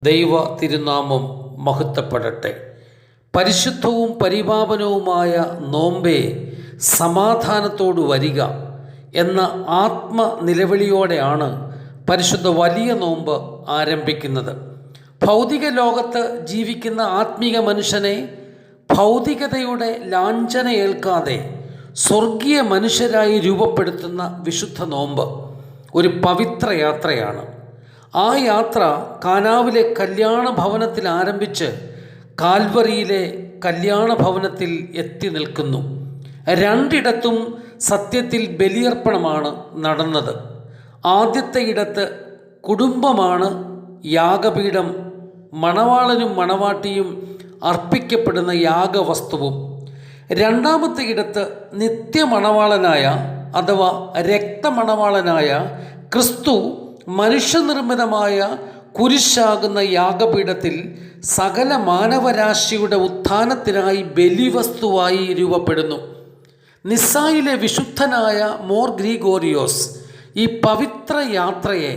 ദൈവ തിരുനാമം മഹത്വപ്പെടട്ടെ. പരിശുദ്ധവും പരിപാവനവുമായ നോമ്പേ സമാധാനത്തോടു വരിക എന്ന ആത്മനിലവിളിയോടെയാണ് പരിശുദ്ധ വലിയ നോമ്പ് ആരംഭിക്കുന്നത്. ഭൗതിക ലോകത്ത് ജീവിക്കുന്ന ആത്മീക മനുഷ്യനെ ഭൗതികതയുടെ ലാഞ്ചന ഏൽക്കാതെ സ്വർഗീയ മനുഷ്യരായി രൂപപ്പെടുത്തുന്ന വിശുദ്ധ നോമ്പ് ഒരു പവിത്ര യാത്രയാണ്. ആ യാത്ര കാനാവിലെ കല്യാണ ഭവനത്തിൽ ആരംഭിച്ച് കാൽവറിയിലെ കല്യാണ ഭവനത്തിൽ എത്തി നിൽക്കുന്നു. രണ്ടിടത്തും സത്യത്തിൽ ബലിയർപ്പണമാണ് നടന്നത്. ആദ്യത്തെ ഇടത്ത് കുടുംബമാണ് യാഗപീഠം, മണവാളനും മണവാട്ടിയും അർപ്പിക്കപ്പെടുന്ന യാഗവസ്തുവും. രണ്ടാമത്തെ ഇടത്ത് നിത്യമണവാളനായ അഥവാ രക്തമണവാളനായ ക്രിസ്തു മനുഷ്യനിർമ്മിതമായ കുരിശാകുന്ന യാഗപീഠത്തിൽ സകല മാനവരാശിയുടെ ഉത്ഥാനത്തിനായി ബലിവസ്തുവായി രൂപപ്പെടുന്നു. നിസ്സായിലെ വിശുദ്ധനായ മോർ ഗ്രിഗോറിയോസ് ഈ പവിത്ര യാത്രയെ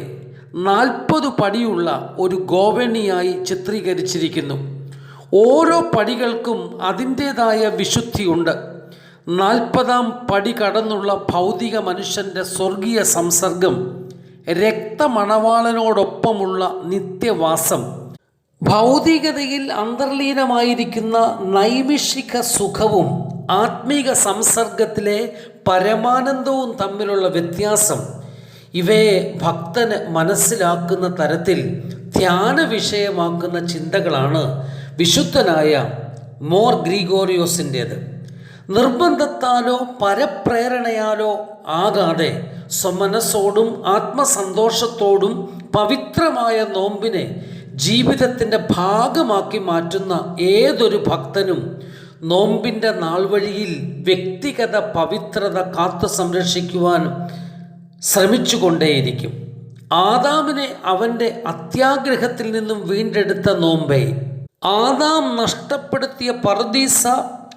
40 പടിയുള്ള ഒരു ഗോവണിയായി ചിത്രീകരിച്ചിരിക്കുന്നു. ഓരോ പടികൾക്കും അതിൻ്റേതായ വിശുദ്ധിയുണ്ട്. 40-ാം പടി കടന്നുള്ള ഭൗതിക മനുഷ്യൻ്റെ സ്വർഗീയ സംസർഗം, രക്തമണവാളനോടൊപ്പമുള്ള നിത്യവാസം, ഭൗതികതയിൽ അന്തർലീനമായിരിക്കുന്ന നൈമിഷിക സുഖവും ആത്മീക സംസർഗത്തിലെ പരമാനന്ദവും തമ്മിലുള്ള വ്യത്യാസം, ഇവയെ ഭക്തന് മനസ്സിലാക്കുന്ന തരത്തിൽ ധ്യാന വിഷയമാക്കുന്ന ചിന്തകളാണ് വിശുദ്ധനായ മോർ ഗ്രിഗോറിയോസിൻ്റേത്. നിർബന്ധത്താലോ പരപ്രേരണയാലോ ആകാതെ സ്വമനസ്സോടും ആത്മസന്തോഷത്തോടും പവിത്രമായ നോമ്പിനെ ജീവിതത്തിൻ്റെ ഭാഗമാക്കി മാറ്റുന്ന ഏതൊരു ഭക്തനും നോമ്പിൻ്റെ നാൾവഴിയിൽ വ്യക്തിഗത പവിത്രത കാത്തു സംരക്ഷിക്കുവാൻ ശ്രമിച്ചുകൊണ്ടേയിരിക്കും. ആദാമിനെ അവൻ്റെ അത്യാഗ്രഹത്തിൽ നിന്നും വീണ്ടെടുത്ത നോമ്പേ, ആദാം നഷ്ടപ്പെടുത്തിയ പറുദീസ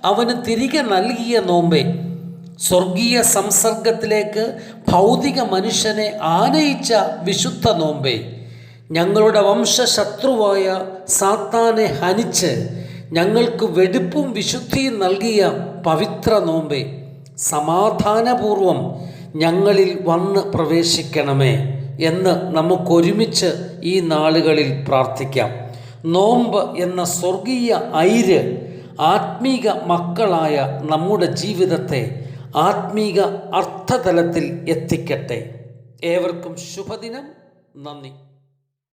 അവന് തിരികെ നൽകിയ നോമ്പേ, സ്വർഗീയ സംസർഗത്തിലേക്ക് ഭൗതിക മനുഷ്യനെ ആനയിച്ച വിശുദ്ധ നോമ്പേ, ഞങ്ങളുടെ വംശശത്രുവായ സാത്താനെ ഹനിച്ച് ഞങ്ങൾക്ക് വെടിപ്പും വിശുദ്ധിയും നൽകിയ പവിത്ര നോമ്പേ, സമാധാനപൂർവം ഞങ്ങളിൽ വന്ന് പ്രവേശിക്കണമേ എന്ന് നമുക്കൊരുമിച്ച് ഈ നാളുകളിൽ പ്രാർത്ഥിക്കാം. നോമ്പ് എന്ന സ്വർഗീയ ഐര് ആത്മീക മക്കളായ നമ്മുടെ ജീവിതത്തെ ആത്മീക അർത്ഥതലത്തിൽ എത്തിക്കട്ടെ. ഏവർക്കും ശുഭദിനം. നന്ദി.